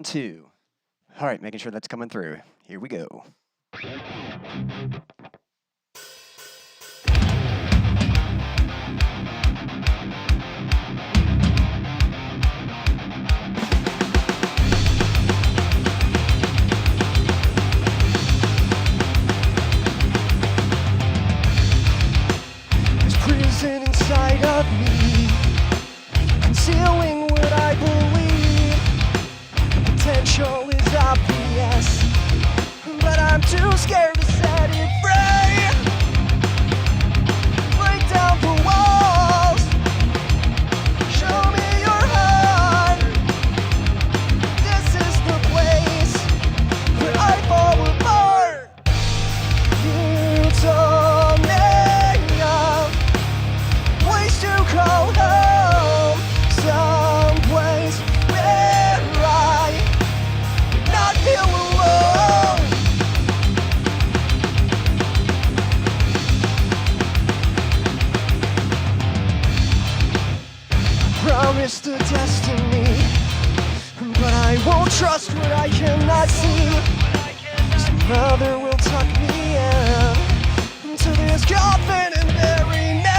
2. All right, making sure that's coming through. Here we go. There's prison inside of me, concealing what I believe. Potential is obvious, but I'm too scared to set it free. Break down the walls, show me your heart. This is the place where I fall apart. You told me of place to call home, someplace where I not feel alone. Promised a destiny, but I won't trust what I cannot see. Some mother will tuck me in to this coffin and bury me.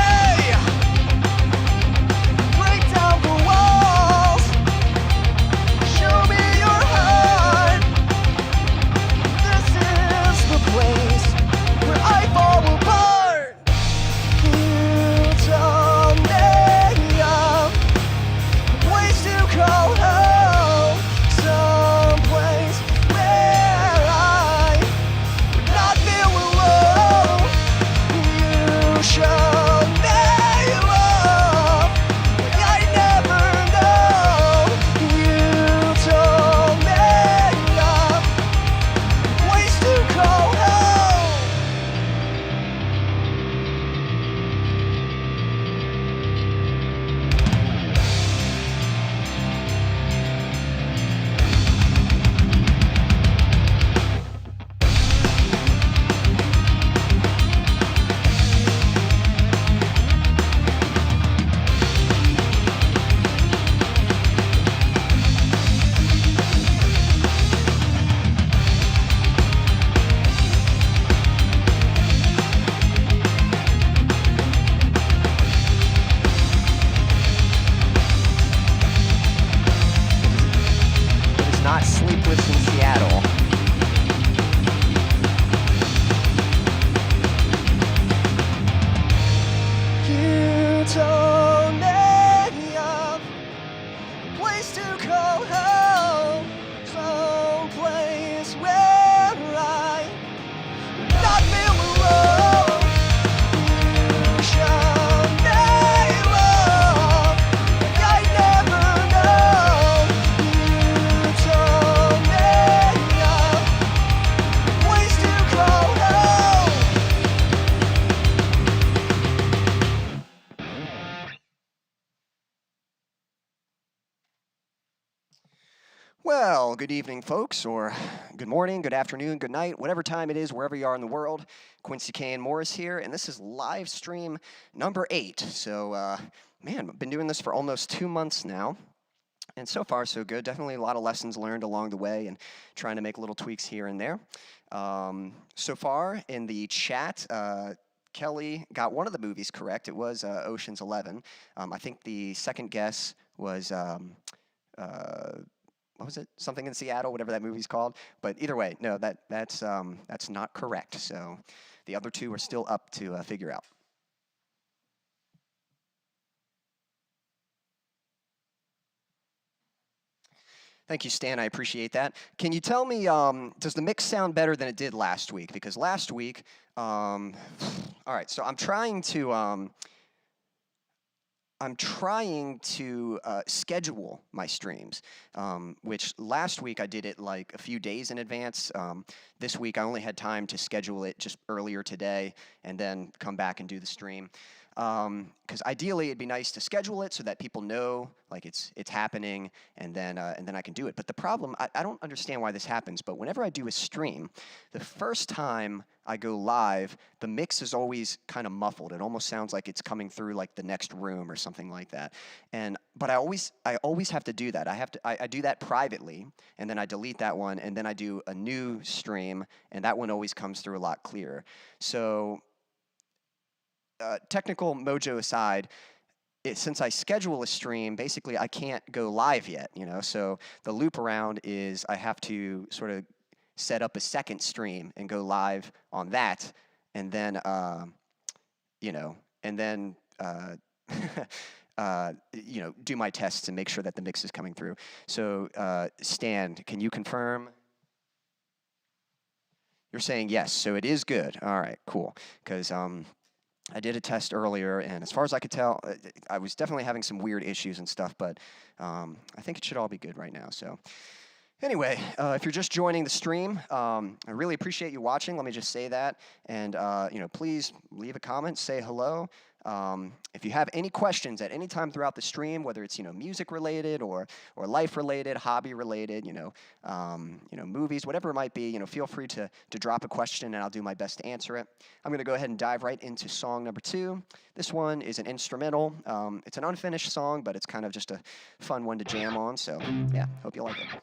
Break down the walls, show me your heart. This is the place where I fall apart. You told me of a place to call home, someplace where I would not feel alone. You showed me love like I never know. You told me of a place to call home. It is not Sleepless in Seattle. You told me of a place to call home, someplace where I would not feel alone. You showed me love like I never know. You told me of a place to call home. Well, good evening, folks, or good morning, good afternoon, good night, whatever time it is, wherever you are in the world. Quincy, Kane, Morris here, and this is live stream number 8. So, man, I've been doing this for almost 2 months now, and so far, so good. Definitely a lot of lessons learned along the way and trying to make little tweaks here and there. So far, in the chat, Kelly got one of the movies correct. It was Ocean's 11. I think the second guess was... what was it? Something in Seattle, whatever that movie's called. But either way, no, that's not correct. So the other two are still up to figure out. Thank you, Stan. I appreciate that. Can you tell me, does the mix sound better than it did last week? Because last week, all right. So I'm trying to schedule my streams, which last week I did it like a few days in advance. This week I only had time to schedule it just earlier today and then come back and do the stream. Because ideally it'd be nice to schedule it so that people know like it's happening, and then I can do it. But the problem, I don't understand why this happens, but whenever I do a stream, the first time I go live, the mix is always kind of muffled. It almost sounds like it's coming through like the next room or something like that. But I always have to do that. I do that privately, and then I delete that one, and then I do a new stream, and that one always comes through a lot clearer. So technical mojo aside, since I schedule a stream, basically I can't go live yet, So the loop around is I have to sort of set up a second stream and go live on that, and then do my tests and make sure that the mix is coming through. So Stan, can you confirm? You're saying yes, so it is good. All right, cool. Because I did a test earlier, and as far as I could tell, I was definitely having some weird issues and stuff, but I think it should all be good right now. So anyway, if you're just joining the stream, I really appreciate you watching. Let me just say that. And please leave a comment, say hello. If you have any questions at any time throughout the stream, whether it's music related or life related, hobby related, movies, whatever it might be, feel free to drop a question, and I'll do my best to answer it. I'm going to go ahead and dive right into song number 2. This one is an instrumental. It's an unfinished song, but it's kind of just a fun one to jam on. So yeah, hope you like it.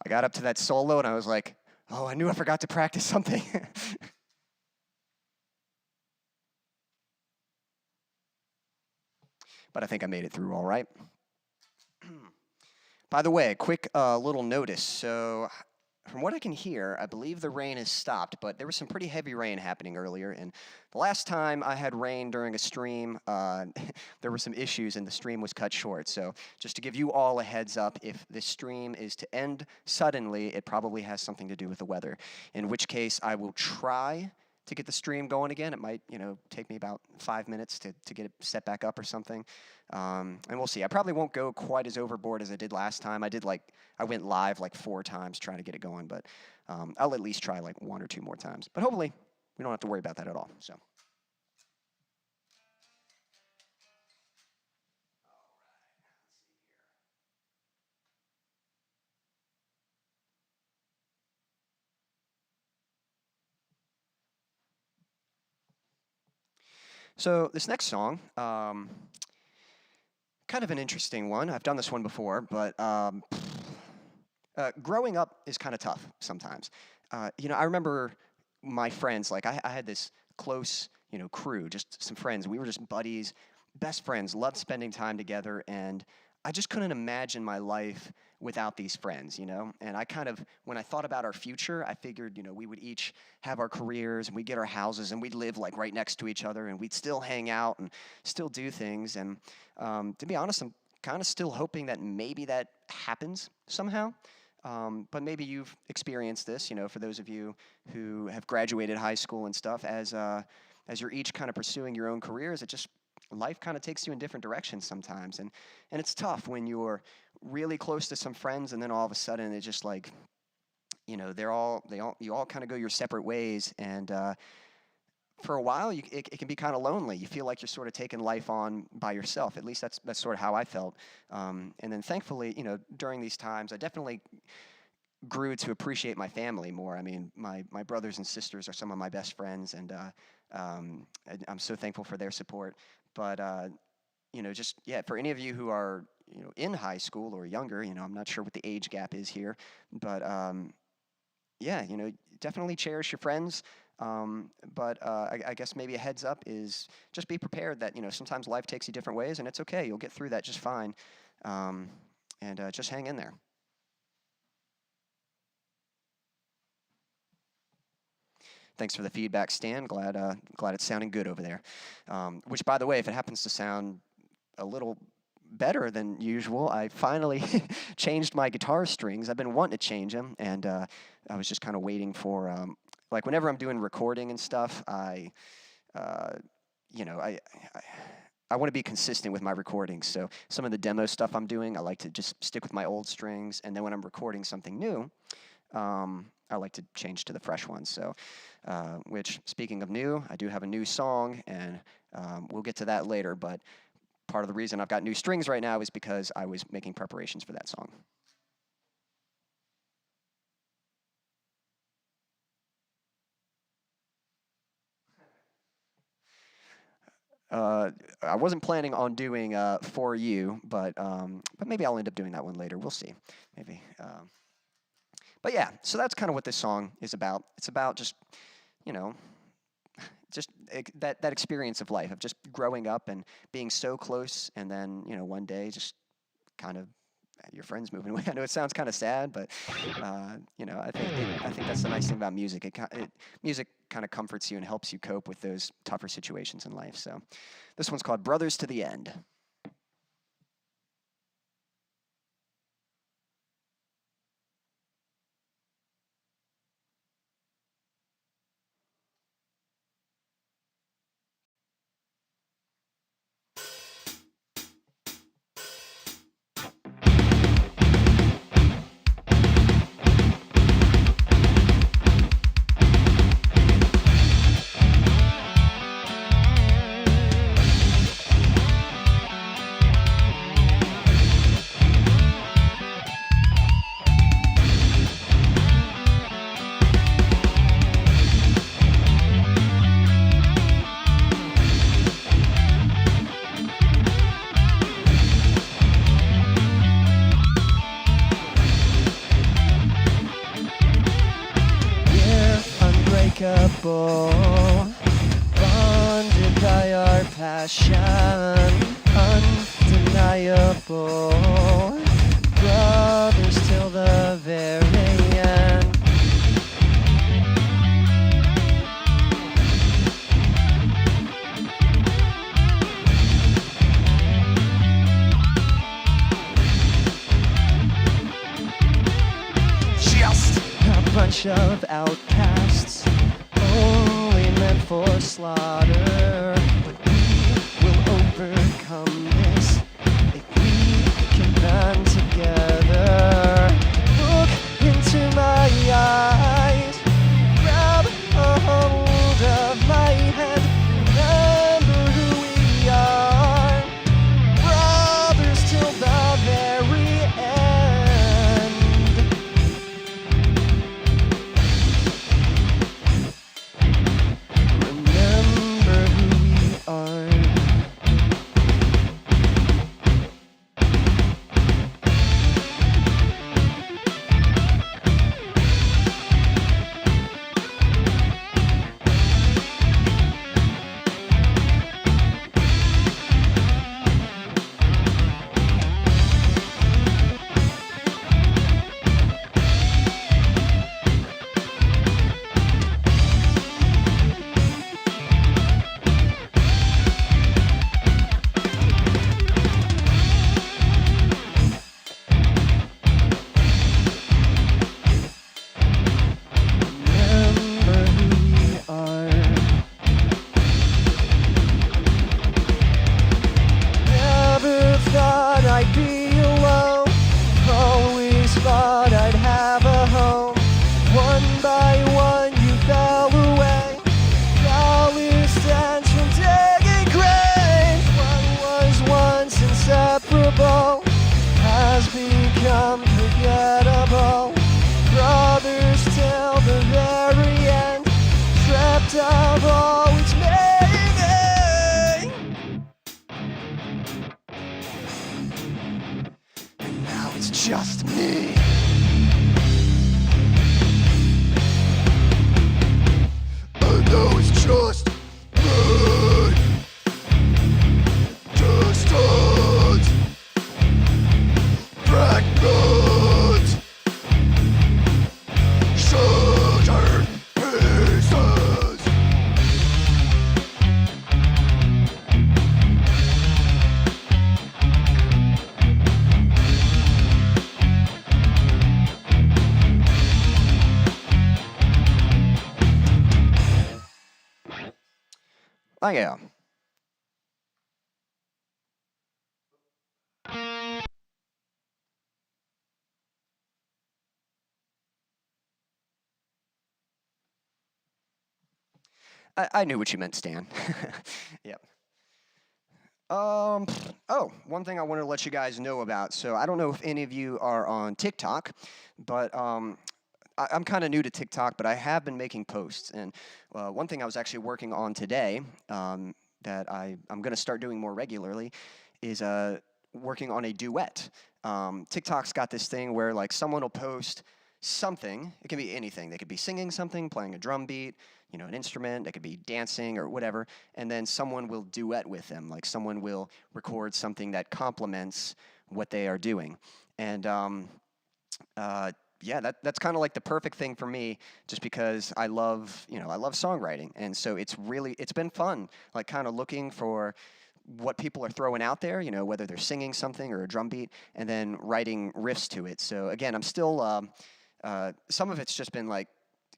I got up to that solo, and I was like, oh, I knew I forgot to practice something. But I think I made it through all right. By the way, quick little notice. So from what I can hear, I believe the rain has stopped, but there was some pretty heavy rain happening earlier, and the last time I had rain during a stream, there were some issues, and the stream was cut short. So just to give you all a heads up, if this stream is to end suddenly, it probably has something to do with the weather, in which case I will try to get the stream going again. It might, take me about 5 minutes to get it set back up or something. And we'll see. I probably won't go quite as overboard as I did last time. I went live like 4 times trying to get it going, but I'll at least try like 1 or 2 more times. But hopefully we don't have to worry about that at all. So. So this next song, kind of an interesting one. I've done this one before, but growing up is kind of tough sometimes. I remember my friends, like I had this close, crew, just some friends. We were just buddies, best friends, loved spending time together, and I just couldn't imagine my life without these friends, you know? And I kind of, when I thought about our future, I figured, you know, we would each have our careers and we'd get our houses and we'd live like right next to each other and we'd still hang out and still do things. And to be honest, I'm kind of still hoping that maybe that happens somehow. But maybe you've experienced this, you know, for those of you who have graduated high school and stuff, as you're each kind of pursuing your own careers, it just, life kind of takes you in different directions sometimes. And it's tough when you're really close to some friends and then all of a sudden it's just like, you know, you all kind of go your separate ways. And for a while, it can be kind of lonely. You feel like you're sort of taking life on by yourself. At least that's sort of how I felt. And then thankfully, you know, during these times, I definitely grew to appreciate my family more. I mean, my brothers and sisters are some of my best friends, and I'm so thankful for their support. But you know, just for any of you who are, you know, in high school or younger, you know, I'm not sure what the age gap is here, but you know, definitely cherish your friends. But I guess maybe a heads up is just be prepared that, you know, sometimes life takes you different ways, and it's okay. You'll get through that just fine. And just hang in there. Thanks for the feedback, Stan. Glad it's sounding good over there. Which, by the way, if it happens to sound a little better than usual, I finally changed my guitar strings. I've been wanting to change them, and I was just kind of waiting for, like, whenever I'm doing recording and stuff, you know, I want to be consistent with my recordings. So some of the demo stuff I'm doing, I like to just stick with my old strings, and then when I'm recording something new, I like to change to the fresh ones. So, which, speaking of new, I do have a new song, and we'll get to that later, but part of the reason I've got new strings right now is because I was making preparations for that song. I wasn't planning on doing For You, but maybe I'll end up doing that one later. We'll see, maybe. But yeah, so that's kind of what this song is about. It's about just, you know, just that experience of life, of just growing up and being so close, and then, you know, one day just kind of your friends moving away. I know it sounds kind of sad, but you know, I think that's the nice thing about music. Music kind of comforts you and helps you cope with those tougher situations in life. So this one's called Brothers to the End. Bonded by our passion, undeniable, brothers till the very end. Just a bunch of outcasts, only meant for slaughter, but we will overcome this if we can band together. Look into my eyes, grab a hold of my hand, remember who we are, brothers till the very end. Remember who we Oh, yeah. I knew what you meant, Stan. Yep. Oh, one thing I wanted to let you guys know about. So I don't know if any of you are on TikTok, but I'm kind of new to TikTok, but I have been making posts. And one thing I was actually working on today that I'm going to start doing more regularly is working on a duet. TikTok's got this thing where like someone will post something. It can be anything. They could be singing something, playing a drum beat, an instrument. They could be dancing or whatever. And then someone will duet with them. Like someone will record something that complements what they are doing. And yeah, that's kind of like the perfect thing for me, just because I love songwriting, and so it's been fun, like kind of looking for what people are throwing out there, whether they're singing something or a drum beat, and then writing riffs to it. So again, I'm still some of it's just been like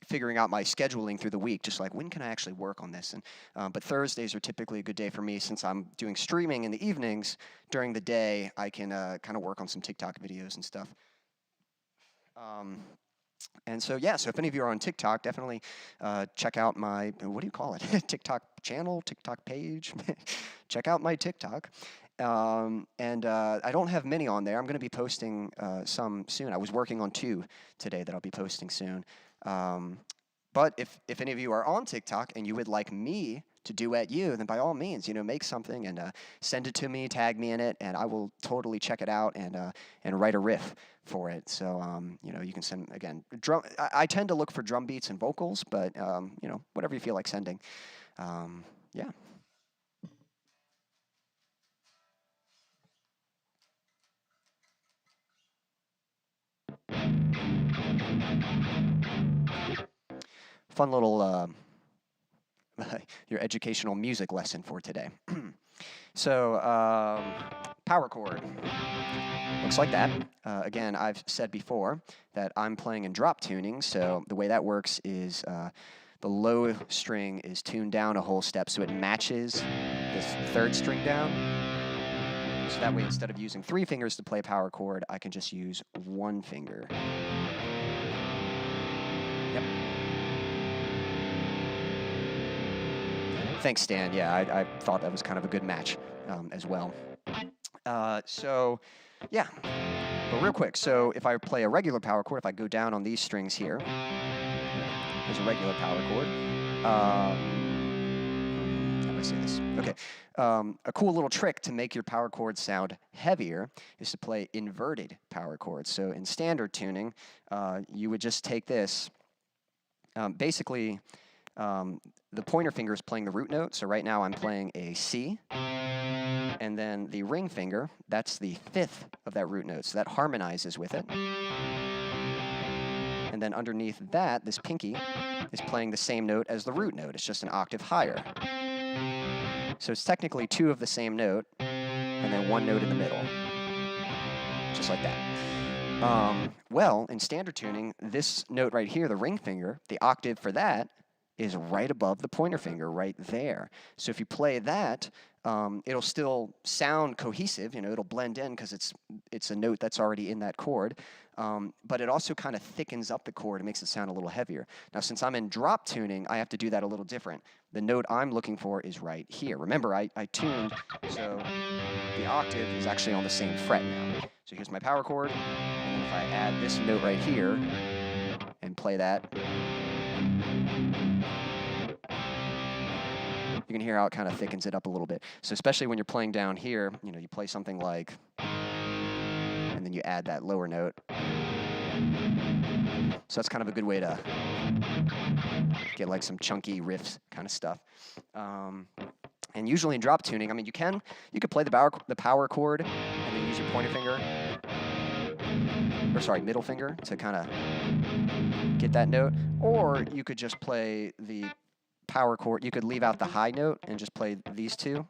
figuring out my scheduling through the week, just like when can I actually work on this. And but Thursdays are typically a good day for me, since I'm doing streaming in the evenings. During the day, I can kind of work on some TikTok videos and stuff. And so, yeah, so if any of you are on TikTok, definitely check out my, what do you call it? TikTok channel, TikTok page. Check out my TikTok. And I don't have many on there. I'm going to be posting some soon. I was working on 2 today that I'll be posting soon. But if any of you are on TikTok and you would like me to duet you, then by all means, make something and send it to me, tag me in it, and I will totally check it out and write a riff for it. So you can send, again, drum. I tend to look for drum beats and vocals, but whatever you feel like sending. Yeah. Fun little your educational music lesson for today. So, power chord. Looks like that. Again, I've said before that I'm playing in drop tuning, so the way that works is the low string is tuned down a whole step so it matches this 3rd string down. So that way, instead of using 3 fingers to play a power chord, I can just use 1 finger. Yep. Thanks, Stan. Yeah, I thought that was kind of a good match as well. So, yeah. But real quick, so if I play a regular power chord, if I go down on these strings here, there's a regular power chord. How do I say this? Okay. A cool little trick to make your power chords sound heavier is to play inverted power chords. So in standard tuning, you would just take this. Basically, the pointer finger is playing the root note. So right now I'm playing a C. And then the ring finger, that's the 5th of that root note. So that harmonizes with it. And then underneath that, this pinky is playing the same note as the root note. It's just an octave higher. So it's technically 2 of the same note, and then 1 note in the middle. Just like that. Well, in standard tuning, this note right here, the ring finger, the octave for that is right above the pointer finger, right there. So if you play that, it'll still sound cohesive, it'll blend in because it's a note that's already in that chord, but it also kind of thickens up the chord and makes it sound a little heavier. Now, since I'm in drop tuning, I have to do that a little different. The note I'm looking for is right here. Remember, I tuned, so the octave is actually on the same fret now. So here's my power chord, and then if I add this note right here and play that, you can hear how it kind of thickens it up a little bit. So especially when you're playing down here, you play something like, and then you add that lower note. So that's kind of a good way to get like some chunky riffs kind of stuff. And usually in drop tuning, you could play the power chord and then use your pointer finger, middle finger to kind of get that note. Or you could just play the power chord. You could leave out the high note and just play these 2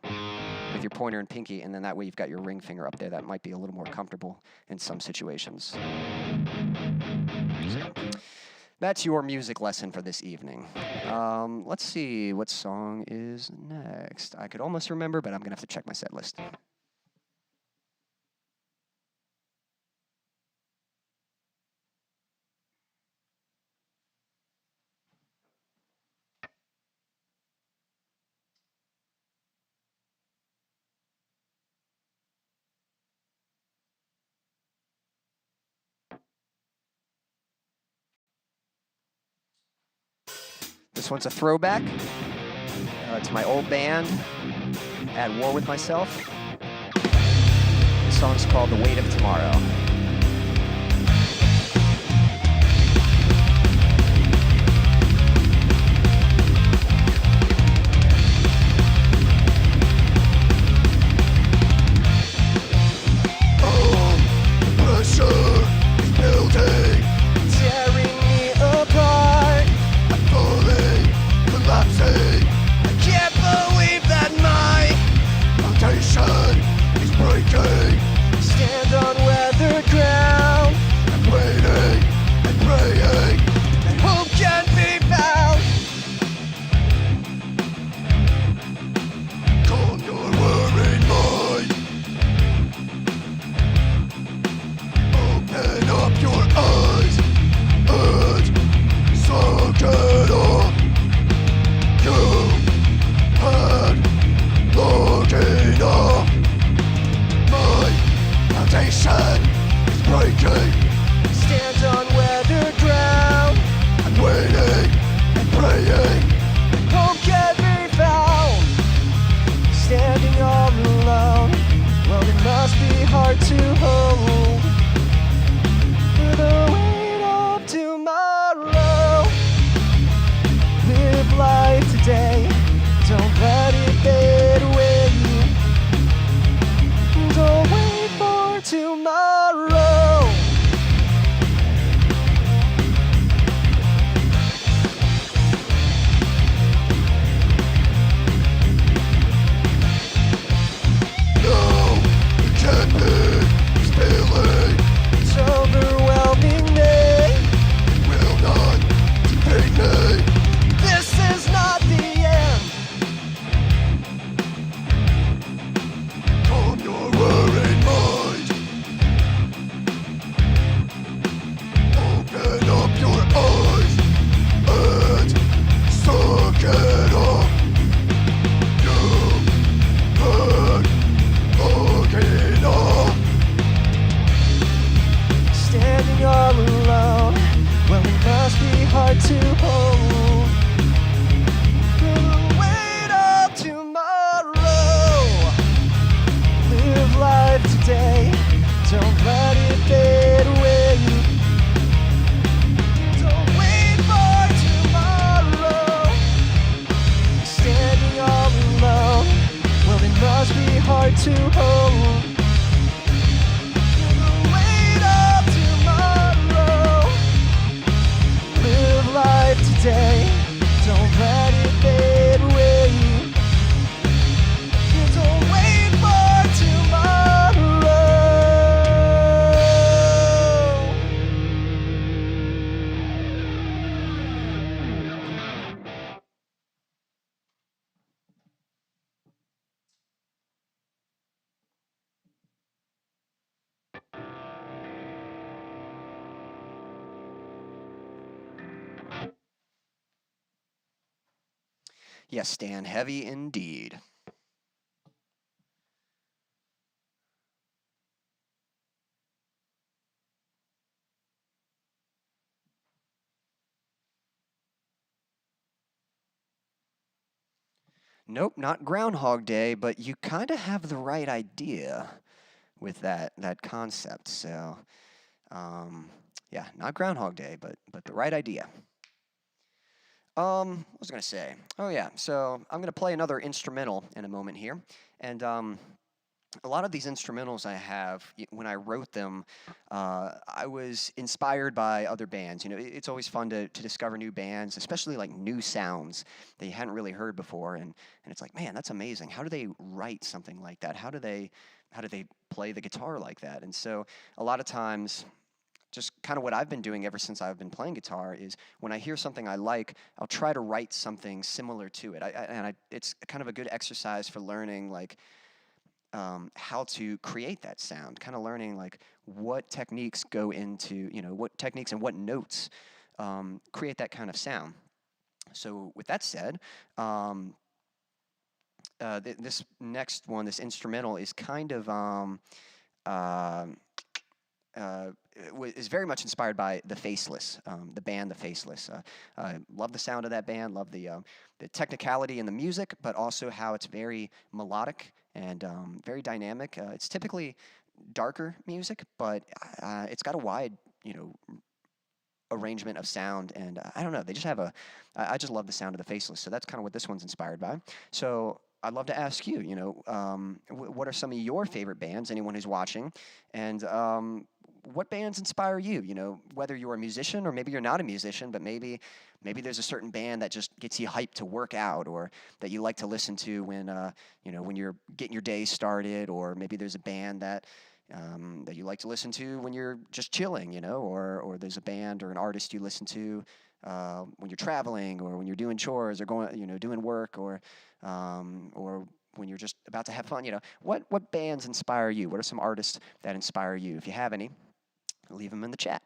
with your pointer and pinky, and then that way you've got your ring finger up there. That might be a little more comfortable in some situations. So, That's your music lesson for this evening. Let's see, what song is next? I could almost remember, but I'm gonna have to check my set list. This one's a throwback to my old band, At War With Myself. The song's called The Weight of Tomorrow. Yes, Stan, heavy indeed. Nope, not Groundhog Day, but you kind of have the right idea with that concept. So, yeah, not Groundhog Day, but the right idea. What was I gonna say? Oh yeah, so I'm gonna play another instrumental in a moment here, and a lot of these instrumentals I have, when I wrote them, I was inspired by other bands. You know, it's always fun to discover new bands, especially like new sounds that you hadn't really heard before, and it's like, man, that's amazing. How do they write something like that? How do they play the guitar like that? And so a lot of times just kind of what I've been doing ever since I've been playing guitar is when I hear something I like, I'll try to write something similar to it. It's kind of a good exercise for learning like how to create that sound, kind of learning like what techniques go into, what techniques and what notes create that kind of sound. So with that said, this next one, this instrumental, is kind of is very much inspired by the Faceless, the band the Faceless. I love the sound of that band, love the technicality in the music, but also how it's very melodic and very dynamic. It's typically darker music, but it's got a wide, arrangement of sound, and I don't know, they just have I just love the sound of the Faceless, so that's kind of what this one's inspired by. So I'd love to ask you, what are some of your favorite bands, anyone who's watching, and what bands inspire you, whether you're a musician or maybe you're not a musician, but maybe there's a certain band that just gets you hyped to work out, or that you like to listen to when, when you're getting your day started, or maybe there's a band that you like to listen to when you're just chilling, or there's a band or an artist you listen to when you're traveling, or when you're doing chores, or going, doing work, or when you're just about to have fun. What bands inspire you? What are some artists that inspire you? If you have any, leave them in the chat.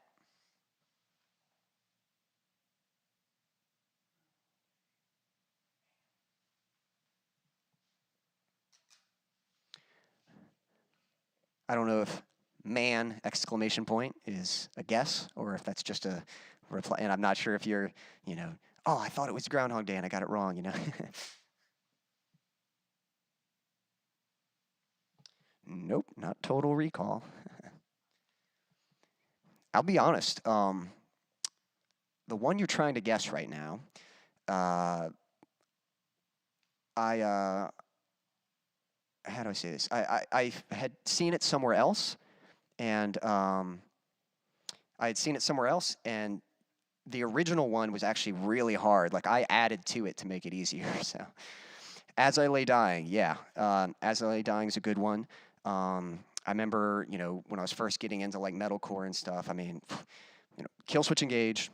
I don't know if "man!" exclamation point is a guess, or if that's just a reply. And I'm not sure if you're, oh, I thought it was Groundhog Day and I got it wrong, Nope, not Total Recall. I'll be honest. The one you're trying to guess right now, how do I say this? I had seen it somewhere else, and the original one was actually really hard. Like, I added to it to make it easier. So, As I Lay Dying, yeah. As I Lay Dying is a good one. I remember, when I was first getting into like metalcore and stuff, I mean, Killswitch Engage,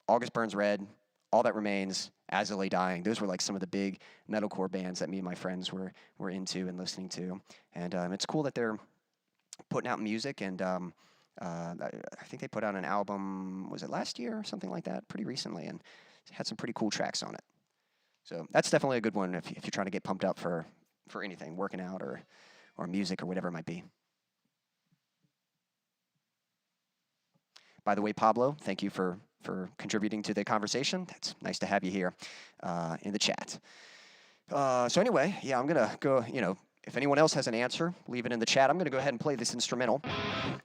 August Burns Red, All That Remains, As I Lay Dying. Those were like some of the big metalcore bands that me and my friends were into and listening to. And it's cool that they're putting out music, and I think they put out an album, was it last year or something like that, pretty recently, and had some pretty cool tracks on it. So that's definitely a good one if you're trying to get pumped up for anything, working out or music or whatever it might be. By the way, Pablo, thank you for contributing to the conversation. It's nice to have you here in the chat. So anyway, yeah, I'm going to go, if anyone else has an answer, leave it in the chat. I'm going to go ahead and play this instrumental.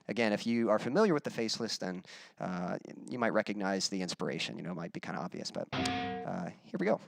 Again, if you are familiar with the Faceless, then you might recognize the inspiration. It might be kind of obvious, but here we go.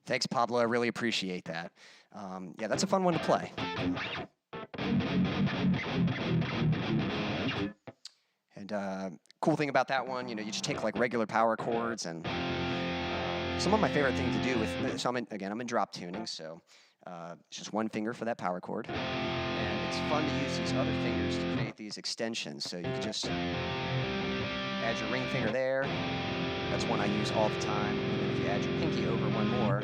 Thanks, Pablo. I really appreciate that. Yeah, that's a fun one to play. And cool thing about that one, you just take like regular power chords, and some of my favorite thing to do with, so I'm in drop tuning, so it's just one finger for that power chord, and it's fun to use these other fingers to create these extensions. So you can just add your ring finger there. That's one I use all the time. And then if you add your pinky over one more,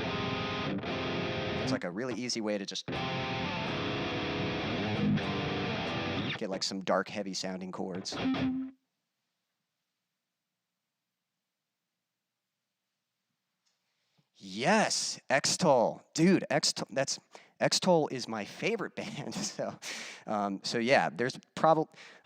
it's like a really easy way to just get like some dark, heavy sounding chords. Yes, X-Toll. Dude, X-Toll is my favorite band. So yeah,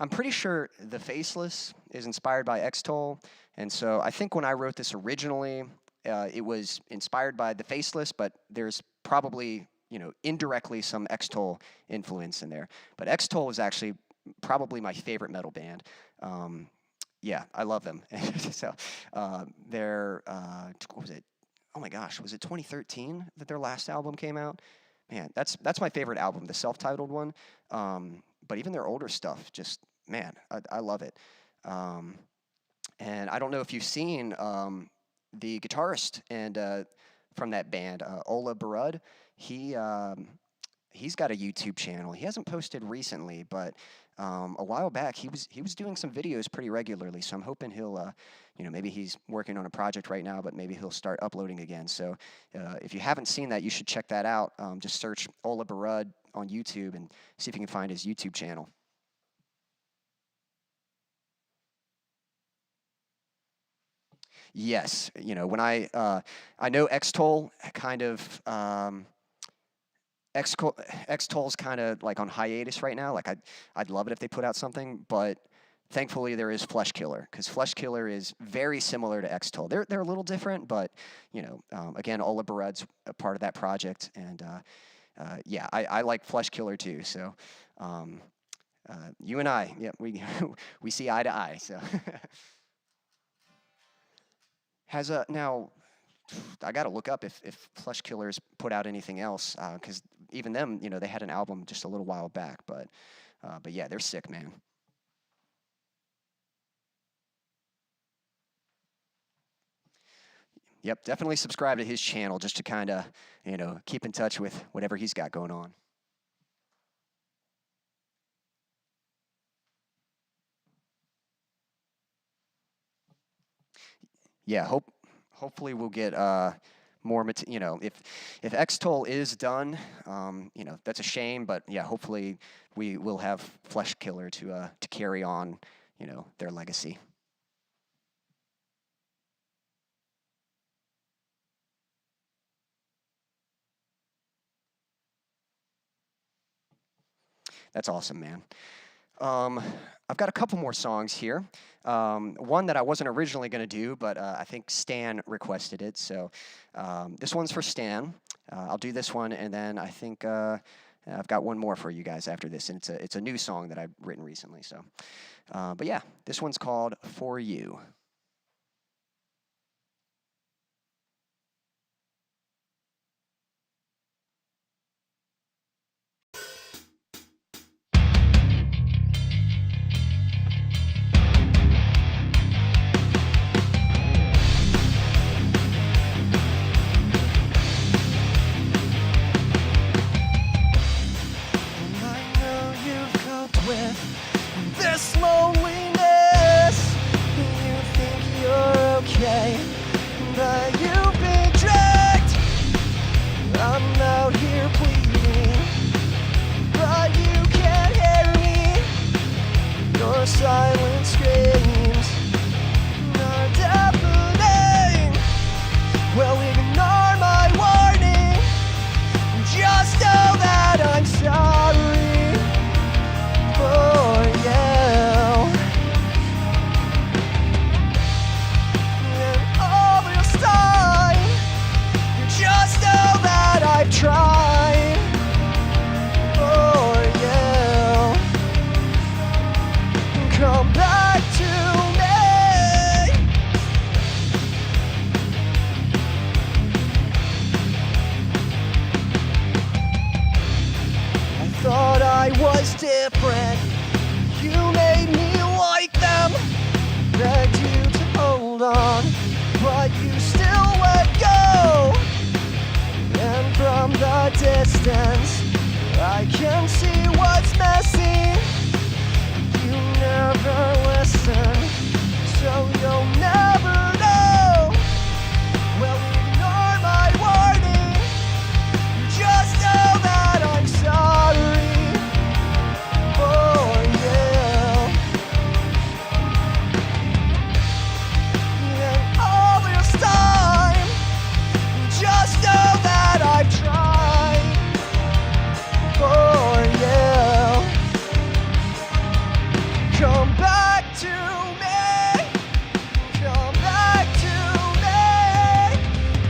I'm pretty sure the Faceless is inspired by X-Toll. And so I think when I wrote this originally, it was inspired by the Faceless, but there's probably, indirectly some X-Toll influence in there. But X-Toll is actually probably my favorite metal band. Yeah, I love them. So they're, what was it? Oh my gosh, was it 2013 that their last album came out? Man, that's my favorite album, the self-titled one. But even their older stuff, just, man, I love it. And I don't know if you've seen the guitarist and from that band, Ola Barud. He's got a YouTube channel. He hasn't posted recently, but a while back he was doing some videos pretty regularly. So I'm hoping he'll, maybe he's working on a project right now, but maybe he'll start uploading again. So if you haven't seen that, you should check that out. Just search Ola Barud on YouTube and see if you can find his YouTube channel. Yes, when I know X-Toll kind of. X-Toll's kind of like on hiatus right now. Like I'd love it if they put out something, but thankfully there is Flesh Killer, because Flesh Killer is very similar to X-Toll. They're a little different, but again, Ola Barud's a part of that project, and yeah, I like Flesh Killer too. So you and I, yeah, we see eye to eye. So now. I got to look up if Flesh Killers put out anything else, because even them, they had an album just a little while back, but yeah, they're sick, man. Yep, definitely subscribe to his channel just to kind of, keep in touch with whatever he's got going on. Yeah, hopefully we'll get more material. If X-Toll is done, that's a shame, but yeah, hopefully we will have Flesh Killer to carry on, their legacy. That's awesome, man. I've got a couple more songs here. One that I wasn't originally going to do, but I think Stan requested it. So this one's for Stan. I'll do this one, and then I think I've got one more for you guys after this, and it's a new song that I've written recently. So, but yeah, this one's called For You. This loneliness, you was different. You made me like them, begged you to hold on, but you still let go. And from the distance, I can see what's messy. You never listen, so you'll never know. Well, ignore my warning. Just know that I'm sorry for you. And all this time, just know that I've tried for you. Come back to me. Come back to me.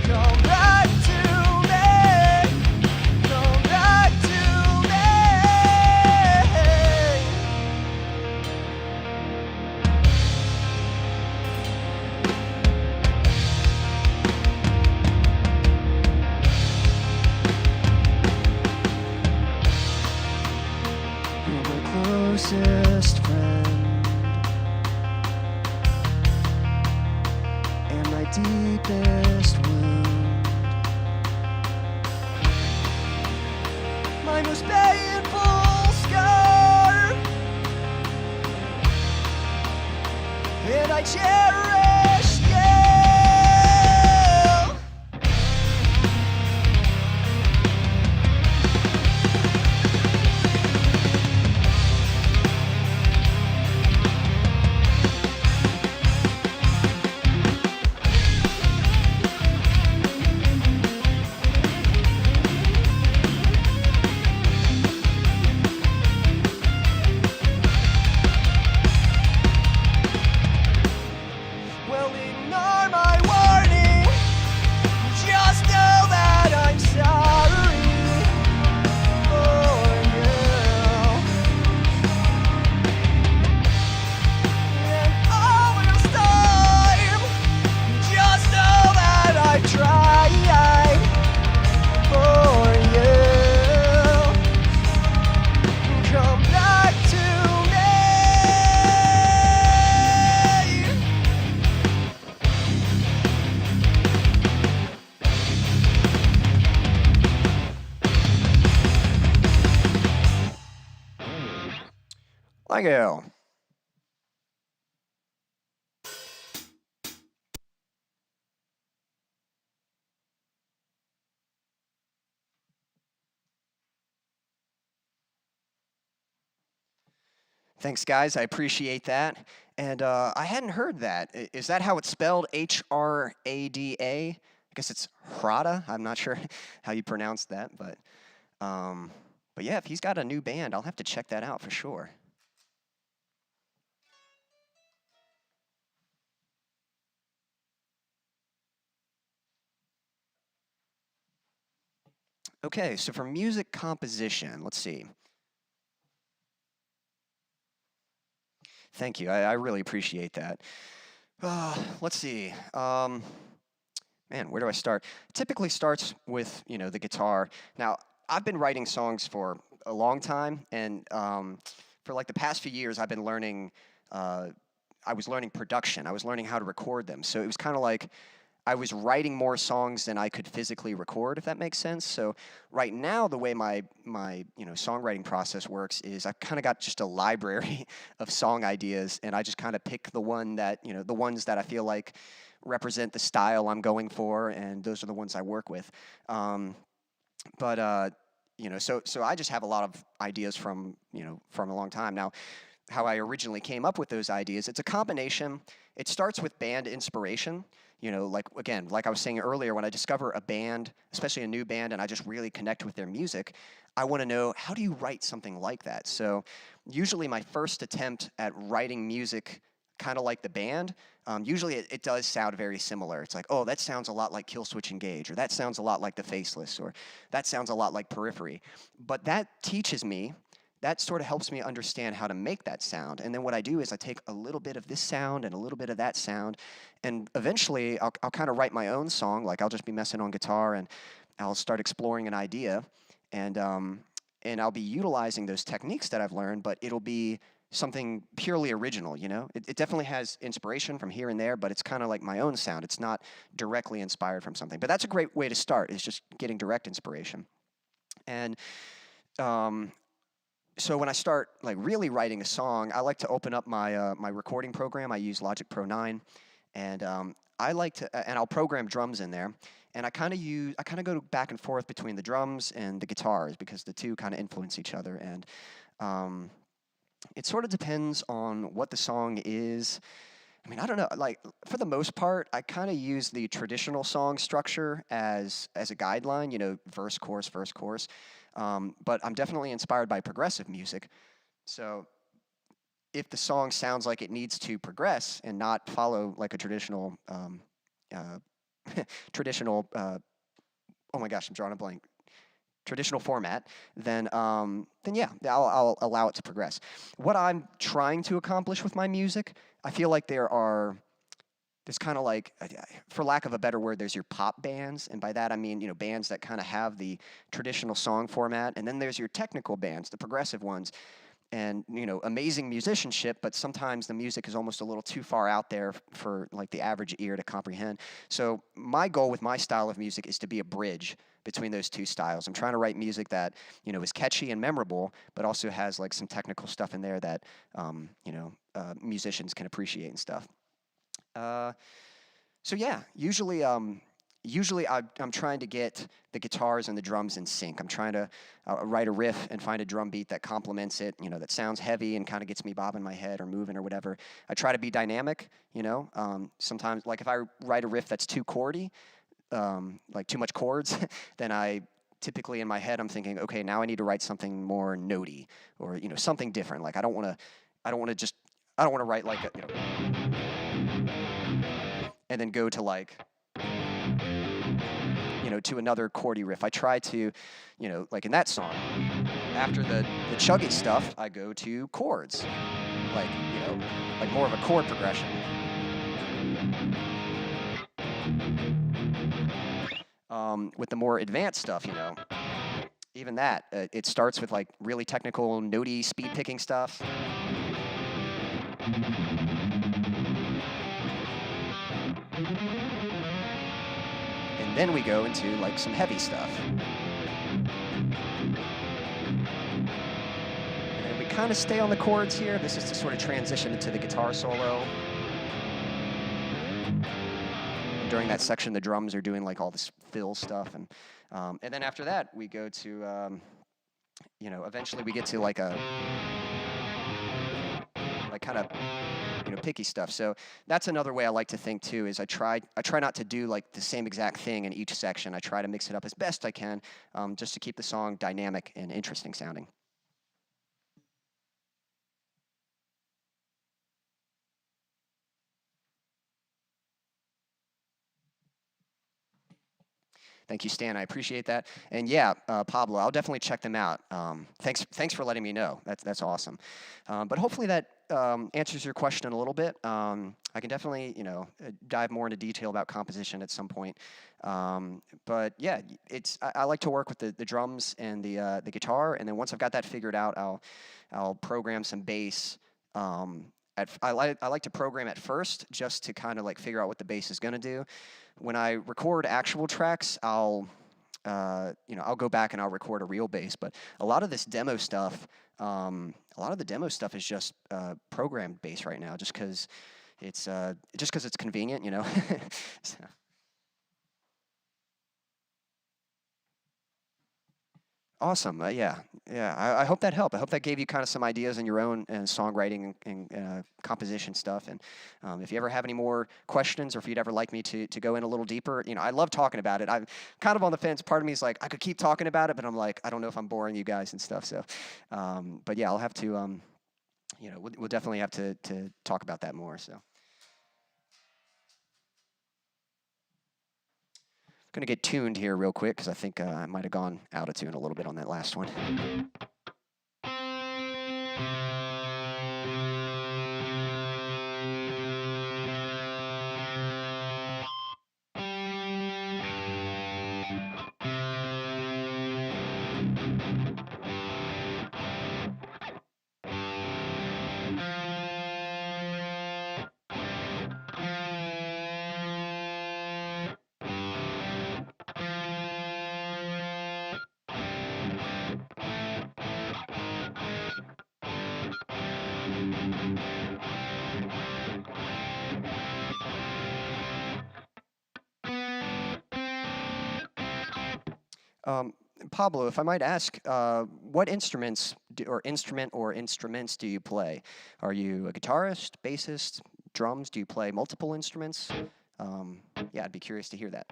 Come back to me. Come back to me. You're my closest friend and my deepest wound, my most painful scar, and I cherish you. Well, ignore my warning. Just know that I'm sorry for you. And all this time, just know that I've tried for you. Come back to me. Thank you. Thanks, guys. I appreciate that. And I hadn't heard that. Is that how it's spelled? Hrada? I guess it's Hrada. I'm not sure how you pronounce that, but yeah, if he's got a new band, I'll have to check that out for sure. Okay, so for music composition, let's see. Thank you. I really appreciate that. Let's see. Man, where do I start? Typically starts with, the guitar. Now, I've been writing songs for a long time, and for like the past few years, I've been learning. I was learning production. I was learning how to record them. So it was kind of like I was writing more songs than I could physically record, if that makes sense. So right now, the way my songwriting process works is I've kind of got just a library of song ideas, and I just kind of pick the one that the ones that I feel like represent the style I'm going for, and those are the ones I work with. So I just have a lot of ideas from a long time now. How I originally came up with those ideas, it's a combination. It starts with band inspiration. Like I was saying earlier, when I discover a band, especially a new band, and I just really connect with their music, I want to know, how do you write something like that? So usually my first attempt at writing music kind of like the band, usually it does sound very similar. It's like, oh, that sounds a lot like Killswitch Engage, or that sounds a lot like the Faceless, or that sounds a lot like Periphery. But that teaches me, that sort of helps me understand how to make that sound. And then what I do is I take a little bit of this sound and a little bit of that sound, and eventually I'll kind of write my own song. Like I'll just be messing on guitar and I'll start exploring an idea, and and I'll be utilizing those techniques that I've learned, but it'll be something purely original, you know? It definitely has inspiration from here and there, but it's kind of like my own sound. It's not directly inspired from something. But that's a great way to start, is just getting direct inspiration. And so when I start like really writing a song, I like to open up my recording program. I use Logic Pro 9, and I like to, and I'll program drums in there. And I kind of go back and forth between the drums and the guitars because the two kind of influence each other. And it sort of depends on what the song is. I mean, I don't know. Like, for the most part, I kind of use the traditional song structure as a guideline. You know, verse, chorus, verse, chorus. But I'm definitely inspired by progressive music. So if the song sounds like it needs to progress and not follow like a traditional traditional oh my gosh, I'm drawing a blank. Traditional format, then yeah, I'll allow it to progress. What I'm trying to accomplish with my music, I feel like there's kind of like, for lack of a better word, there's your pop bands, and by that I mean, you know, bands that kind of have the traditional song format, and then there's your technical bands, the progressive ones. And, you know, amazing musicianship, but sometimes the music is almost a little too far out there for like the average ear to comprehend. So my goal with my style of music is to be a bridge between those two styles. I'm trying to write music that, you know, is catchy and memorable, but also has like some technical stuff in there that, you know, musicians can appreciate and stuff. So yeah, usually I'm trying to get the guitars and the drums in sync. I'm trying to write a riff and find a drum beat that complements it, you know, that sounds heavy and kind of gets me bobbing my head or moving or whatever. I try to be dynamic, you know. Sometimes, like if I write a riff that's too chordy, like too much chords, then I typically in my head I'm thinking, okay, now I need to write something more notey or, you know, something different. Like I don't want to write like a, you know, and then go to like, you know, to another chordy riff. I try to, you know, like in that song, after the chuggy stuff, I go to chords, like, you know, like more of a chord progression. With the more advanced stuff, you know, even that, it starts with like really technical, notey, speed picking stuff. And then we go into like some heavy stuff. And then we kind of stay on the chords here. This is to sort of transition into the guitar solo. And during that section, the drums are doing like all this fill stuff. And then after that, we go to, you know, eventually we get to like a, like kind of, you know, picky stuff. So that's another way I like to think too, is I try not to do like the same exact thing in each section. I try to mix it up as best I can, just to keep the song dynamic and interesting sounding. Thank you, Stan. I appreciate that. And yeah, Pablo, I'll definitely check them out. Thanks for letting me know. That's awesome. But hopefully that answers your question a little bit. I can definitely, you know, dive more into detail about composition at some point. But yeah, I like to work with the drums and the guitar, and then once I've got that figured out, I'll program some bass. I like to program at first just to kind of like figure out what the bass is going to do. When I record actual tracks, I'll go back and I'll record a real bass. But a lot of this demo stuff, is just programmed bass right now, just because it's convenient, you know. So. Awesome. Yeah. I hope that helped. I hope that gave you kind of some ideas in your own songwriting and composition stuff. And if you ever have any more questions, or if you'd ever like me to go in a little deeper, you know, I love talking about it. I'm kind of on the fence. Part of me is like, I could keep talking about it, but I'm like, I don't know if I'm boring you guys and stuff. So, but yeah, I'll have to, you know, we'll definitely have to talk about that more. So. Going to get tuned here real quick because I think I might have gone out of tune a little bit on that last one. Um, Pablo, if I might ask, what instruments do you play? Are you a guitarist, bassist, drums? Do you play multiple instruments? Yeah, I'd be curious to hear that.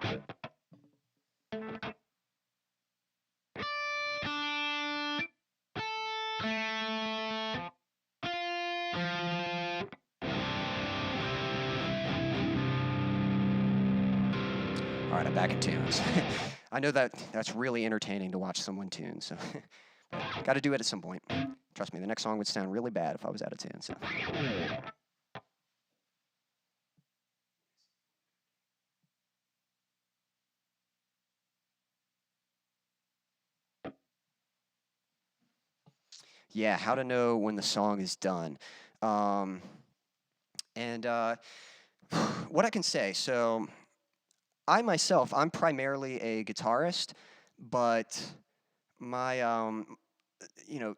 All right, I'm back in tunes. I know that that's really entertaining to watch someone tune, so got to do it at some point. Trust me, the next song would sound really bad if I was out of tune. So. Yeah, how to know when the song is done. Um, and what I can say, so I myself, I'm primarily a guitarist, but my,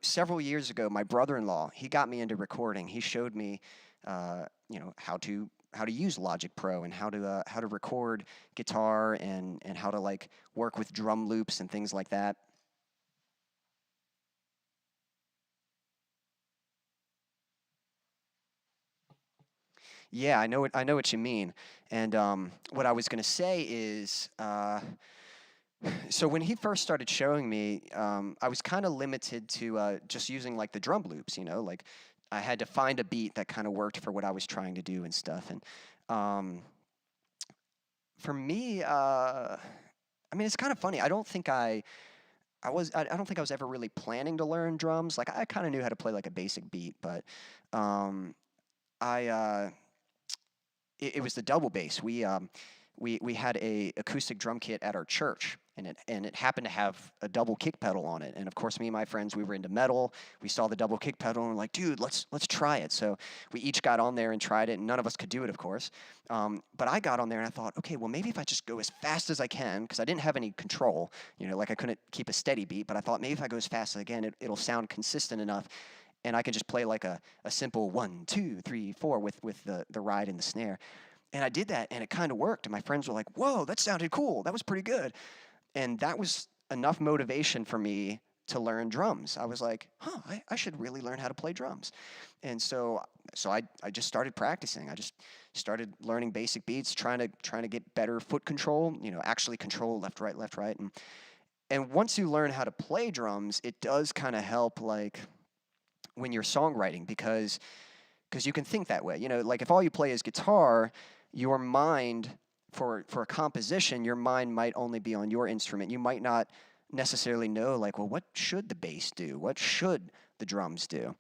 several years ago, my brother-in-law, he got me into recording. He showed me, how to use Logic Pro and how to record guitar and how to like work with drum loops and things like that. Yeah, I know what you mean. And what I was gonna say is, so when he first started showing me, I was kind of limited to just using like the drum loops. Like I had to find a beat that kind of worked for what I was trying to do and stuff. And um, for me, I mean, it's kind of funny. I don't think I was ever really planning to learn drums. Like I kind of knew how to play like a basic beat, but um, I it was the double bass. We had a acoustic drum kit at our church, and it happened to have a double kick pedal on it. And of course, me and my friends, we were into metal. We saw the double kick pedal and we're like, dude, let's try it. So we each got on there and tried it, and none of us could do it, of course. But I got on there and I thought, okay, well maybe if I just go as fast as I can, because I didn't have any control, like I couldn't keep a steady beat. But I thought maybe if I go as fast as I can, it'll sound consistent enough and I can just play like a simple 1, 2, 3, 4 with the ride and the snare. And I did that and it kind of worked. And my friends were like, whoa, that sounded cool. That was pretty good. And that was enough motivation for me to learn drums. I was like, huh, I should really learn how to play drums. And so I just started practicing. I just started learning basic beats, trying to get better foot control, actually control left, right, left, right. And once you learn how to play drums, it does kind of help like when you're songwriting because you can think that way. Like if all you play is guitar, your mind for a composition, your mind might only be on your instrument. You might not necessarily know like, well, what should the bass do? What should the drums do?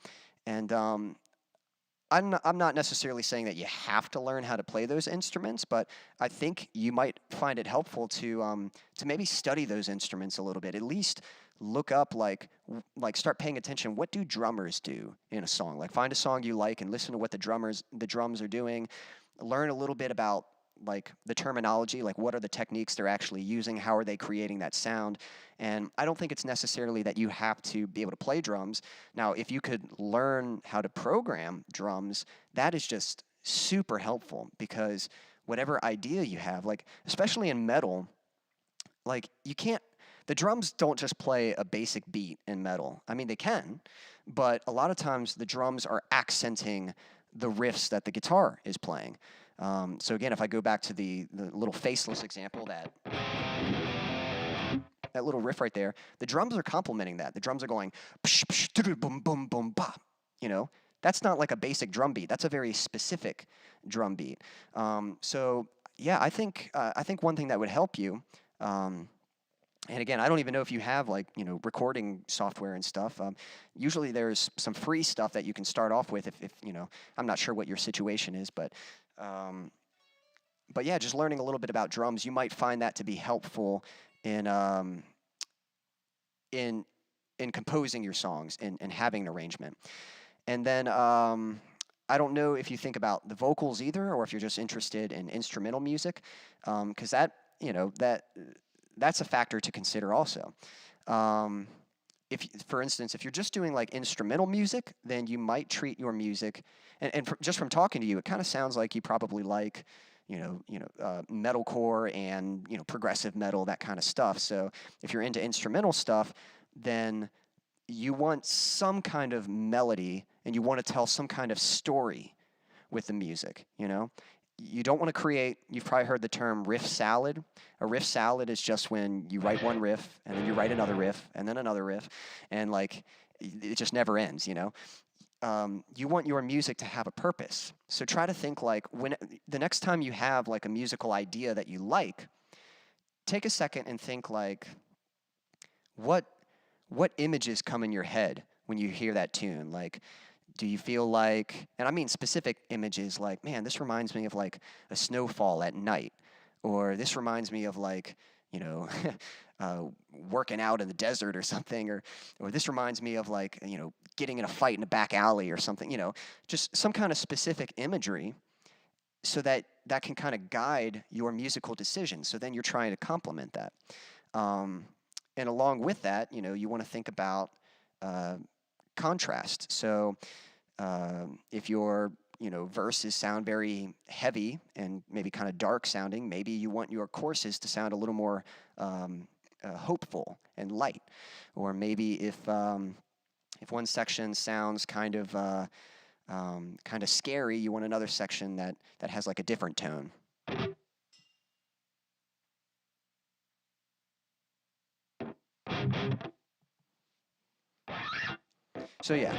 And I'm not necessarily saying that you have to learn how to play those instruments, but I think you might find it helpful to maybe study those instruments a little bit. At least look up like start paying attention. What do drummers do in a song? Like find a song you like and listen to what the drums are doing. Learn a little bit about like the terminology, like what are the techniques they're actually using, how are they creating that sound. And I don't think it's necessarily that you have to be able to play drums. Now if you could learn how to program drums, that is just super helpful because whatever idea you have, like especially in metal, like you can't the drums don't just play a basic beat in metal. I mean they can, but a lot of times the drums are accenting the riffs that the guitar is playing. So again, if I go back to the little Faceless example, that little riff right there, the drums are complementing that. The drums are going psh, psh, tudu, boom boom boom bop. You know, that's not like a basic drum beat. That's a very specific drum beat. So yeah, I think one thing that would help you. And again, I don't even know if you have like recording software and stuff. Usually, there's some free stuff that you can start off with. If I'm not sure what your situation is, um, but yeah, just learning a little bit about drums, you might find that to be helpful in in in composing your songs and having an arrangement. And then I don't know if you think about the vocals either, or if you're just interested in instrumental music, because that's a factor to consider also. Um, for instance, if you're just doing like instrumental music, then you might treat your music, just from talking to you, it kind of sounds like you probably like, metalcore and progressive metal, that kind of stuff. So if you're into instrumental stuff, then you want some kind of melody and you want to tell some kind of story with the music. You don't want to create, you've probably heard the term riff salad. A riff salad is just when you write one riff and then you write another riff and then another riff, and like it just never ends. You want your music to have a purpose. So try to think like when the next time you have like a musical idea that you like, take a second and think like what images come in your head when you hear that tune? Like, do you feel like, and I mean specific images like, man, this reminds me of like a snowfall at night, or this reminds me of like, you know, working out in the desert or something, or this reminds me of like, getting in a fight in a back alley or something, just some kind of specific imagery so that can kind of guide your musical decision. So then you're trying to complement that. And along with that, you want to think about contrast. So if your verses sound very heavy and maybe kind of dark sounding, maybe you want your choruses to sound a little more hopeful and light. Or maybe if one section sounds kind of scary, you want another section that has like a different tone. So yeah,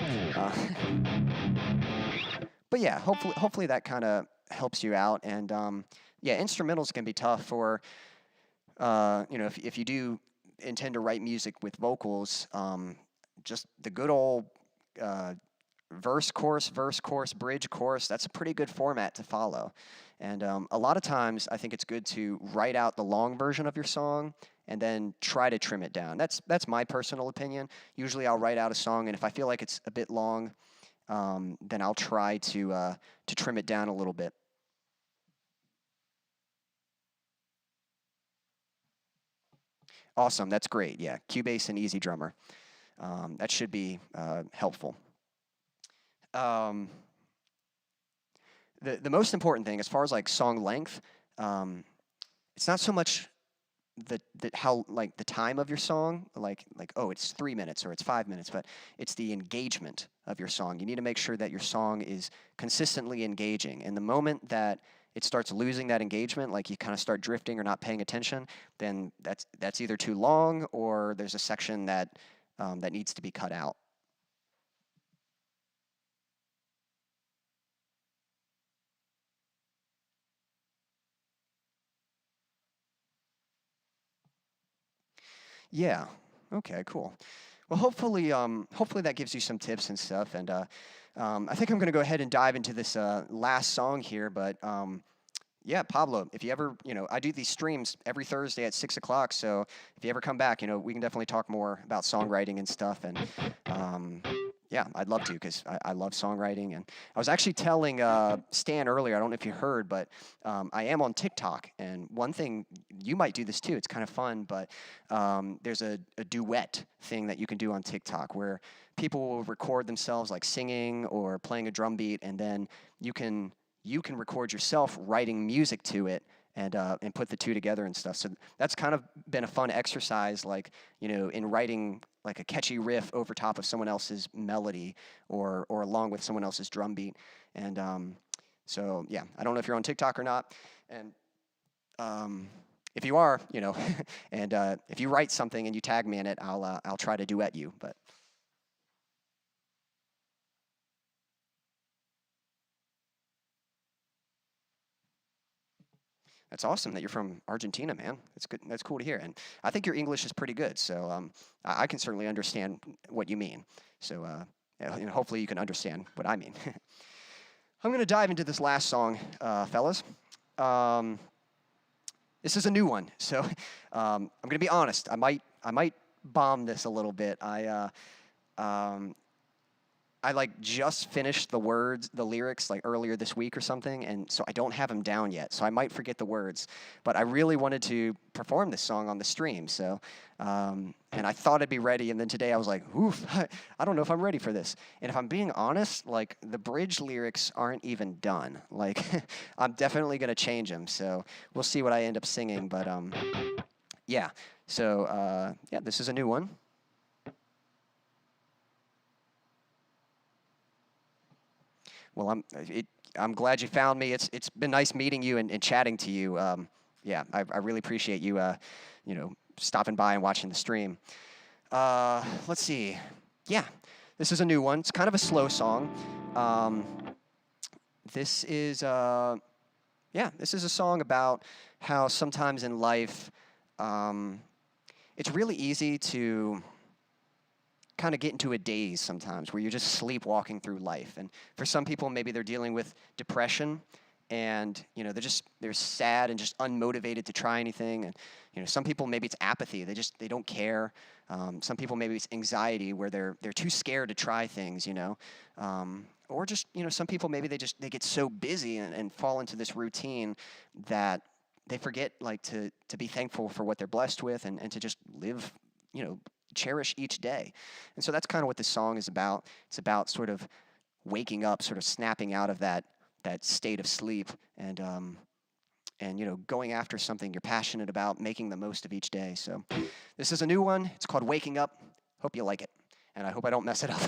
but yeah, hopefully that kind of helps you out. And yeah, instrumentals can be tough for if you do intend to write music with vocals. Just the good old verse, chorus, bridge, chorus. That's a pretty good format to follow. And a lot of times, I think it's good to write out the long version of your song and then try to trim it down. That's my personal opinion. Usually, I'll write out a song, and if I feel like it's a bit long, then I'll try to trim it down a little bit. Awesome, that's great. Yeah, Cubase and Easy Drummer. That should be helpful. The most important thing, as far as like song length, it's not so much how like the time of your song, like oh, it's 3 minutes or it's 5 minutes, but it's the engagement of your song. You need to make sure that your song is consistently engaging. And the moment that it starts losing that engagement, like you kind of start drifting or not paying attention, then that's either too long or there's a section that needs to be cut out. Yeah. Okay. Cool. Well, hopefully that gives you some tips and stuff. And I think I'm going to go ahead and dive into this last song here. But yeah, Pablo, if you ever, I do these streams every Thursday at 6 o'clock. So if you ever come back, we can definitely talk more about songwriting and stuff. And yeah, I'd love to because I love songwriting. And I was actually telling Stan earlier, I don't know if you heard, but I am on TikTok. And one thing, you might do this too, it's kind of fun, but there's a duet thing that you can do on TikTok where people will record themselves like singing or playing a drum beat, and then you can record yourself writing music to it and put the two together and stuff. So that's kind of been a fun exercise, like, in writing like a catchy riff over top of someone else's melody or along with someone else's drum beat. And so, yeah, I don't know if you're on TikTok or not. And if you are, and if you write something and you tag me in it, I'll try to duet you. But that's awesome that you're from Argentina, man. That's good. That's cool to hear. And I think your English is pretty good, so I can certainly understand what you mean. So hopefully you can understand what I mean. I'm going to dive into this last song, fellas. This is a new one, so I'm going to be honest. I might bomb this a little bit. I I like just finished the words, the lyrics like earlier this week or something, and so I don't have them down yet. So I might forget the words, but I really wanted to perform this song on the stream. So, and I thought I'd be ready, and then today I was like, oof, I don't know if I'm ready for this. And if I'm being honest, like the bridge lyrics aren't even done. Like I'm definitely gonna change them. So we'll see what I end up singing. But yeah. So yeah, this is a new one. Well, I'm glad you found me. It's been nice meeting you and chatting to you. Yeah, I really appreciate you, you know, stopping by and watching the stream. Let's see. Yeah, this is a new one. It's kind of a slow song. This is this is a song about how sometimes in life, it's really easy to kind of get into a daze sometimes where you're just sleepwalking through life. And for some people, maybe they're dealing with depression and, you know, they're sad and just unmotivated to try anything. And, you know, some people, maybe it's apathy. They don't care. Some people, maybe it's anxiety where they're too scared to try things, you know. Or just, you know, some people, maybe they get so busy and fall into this routine that they forget, like, to be thankful for what they're blessed with and to just live, you know, cherish each day. And so that's kind of what this song is about. It's about sort of waking up, sort of snapping out of that state of sleep and you know, going after something you're passionate about, making the most of each day. So this is a new one. It's called Waking Up. Hope you like it. And I hope I don't mess it up.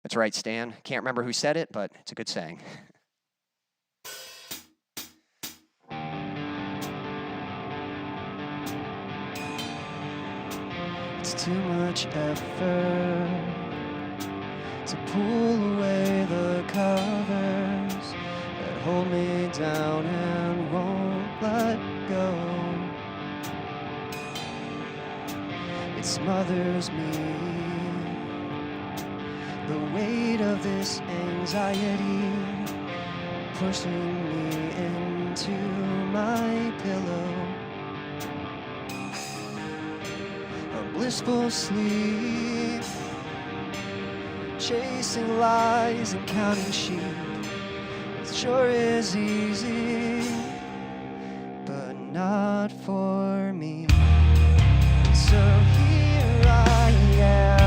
That's right, Stan. Can't remember who said it, but it's a good saying. It's too much effort to pull away the covers that hold me down and won't let go. It smothers me. The weight of this anxiety pushing me into my pillow. A blissful sleep, chasing lies and counting sheep. It sure is easy, but not for me. So here I am,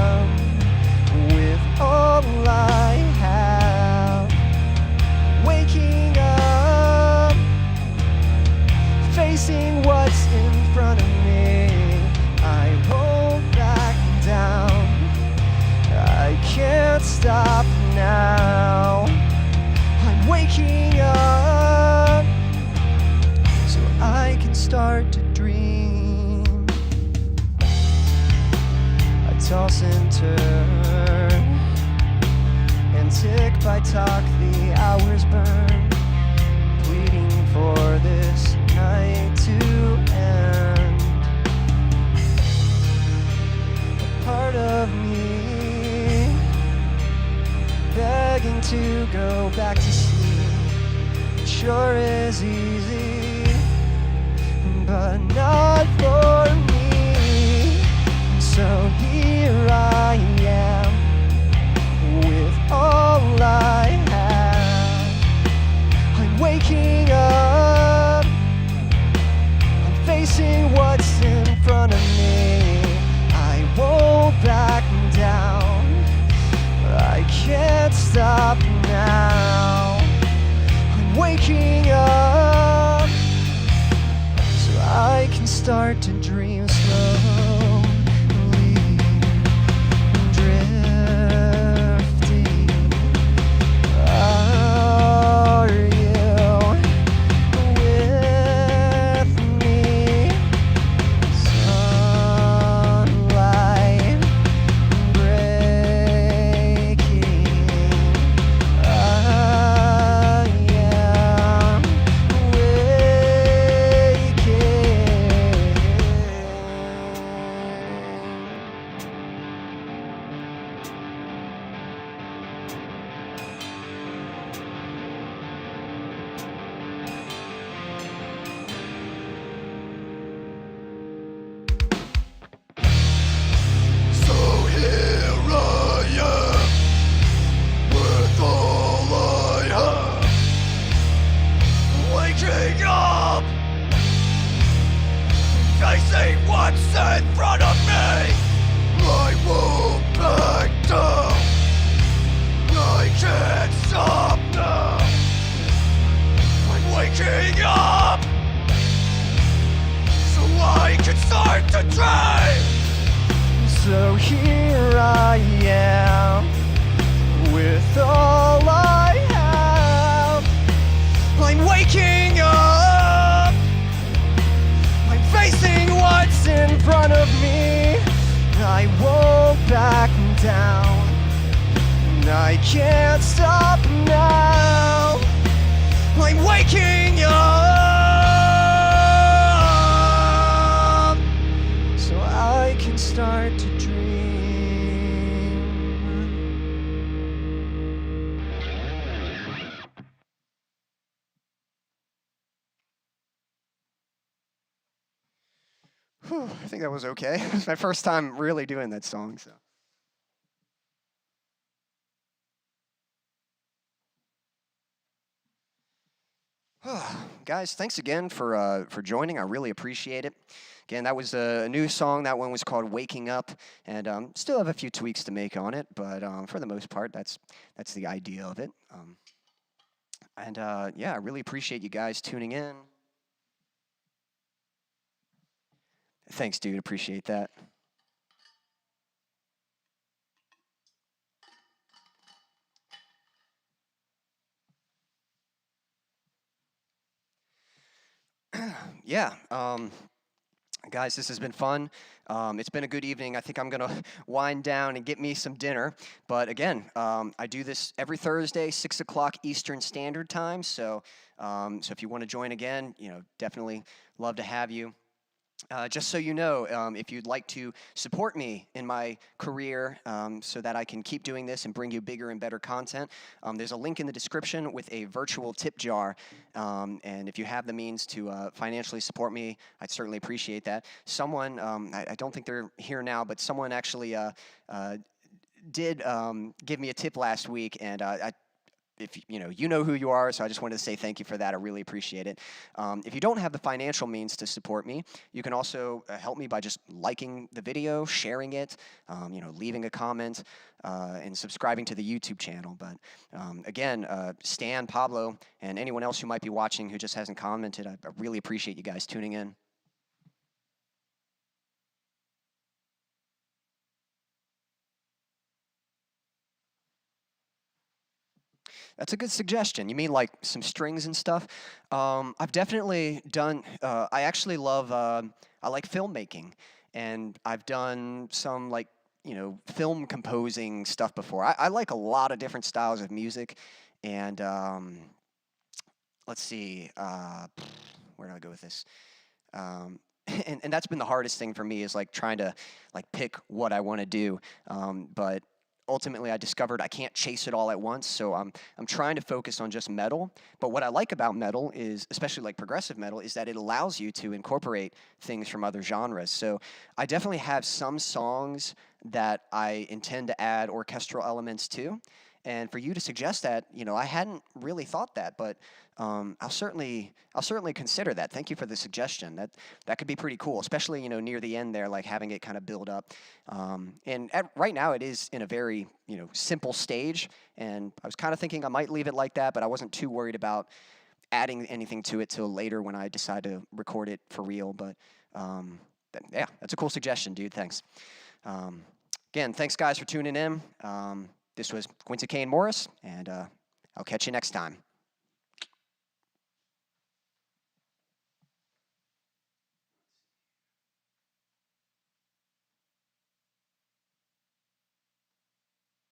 all I have, waking up, facing what's in front of me. I won't back down, I can't stop now. I'm waking up so I can start to dream. I toss and turn, tick by talk, the hours burn, pleading for this night to end. A part of me begging to go back to sleep. It sure is easy, but not for me. So here I am, with all I have. I'm waking up, I'm facing what's in front of me. I won't back down, I can't stop now. I'm waking up so I can start to dream slowly. I can't stop now. I'm waking up so I can start to dream. Whew, I think that was okay. It's my first time really doing that song, so. Guys, thanks again for joining. I really appreciate it. Again, that was a new song. That one was called "Waking Up," and still have a few tweaks to make on it, but for the most part, that's the idea of it. Yeah, I really appreciate you guys tuning in. Thanks, dude. Appreciate that. Yeah. Guys, this has been fun. It's been a good evening. I think I'm going to wind down and get me some dinner. But again, I do this every Thursday, 6 o'clock Eastern Standard Time. So if you want to join again, definitely love to have you. Just so you know, if you'd like to support me in my career so that I can keep doing this and bring you bigger and better content, there's a link in the description with a virtual tip jar. And if you have the means to financially support me, I'd certainly appreciate that. Someone, I don't think they're here now, but someone actually did give me a tip last week, and if you know who you are, so I just wanted to say thank you for that. I really appreciate it. If you don't have the financial means to support me, you can also help me by just liking the video, sharing it, leaving a comment, and subscribing to the YouTube channel. But again, Stan, Pablo, and anyone else who might be watching who just hasn't commented, I really appreciate you guys tuning in. That's a good suggestion. You mean like some strings and stuff? I've definitely done. I actually love. I like filmmaking, and I've done some like film composing stuff before. I like a lot of different styles of music, and let's see. Where do I go with this? And that's been the hardest thing for me is like trying to like pick what I want to do. But ultimately I discovered I can't chase it all at once, so I'm trying to focus on just metal. But what I like about metal is, especially like progressive metal, is that it allows you to incorporate things from other genres. So I definitely have some songs that I intend to add orchestral elements to. And for you to suggest that, I hadn't really thought that, but I'll certainly consider that. Thank you for the suggestion. That could be pretty cool, especially near the end there, like having it kind of build up. Right now it is in a very simple stage, and I was kind of thinking I might leave it like that, but I wasn't too worried about adding anything to it till later when I decide to record it for real. But yeah, that's a cool suggestion, dude. Thanks. Again, thanks guys for tuning in. This was Quincy Kane Morris, and I'll catch you next time.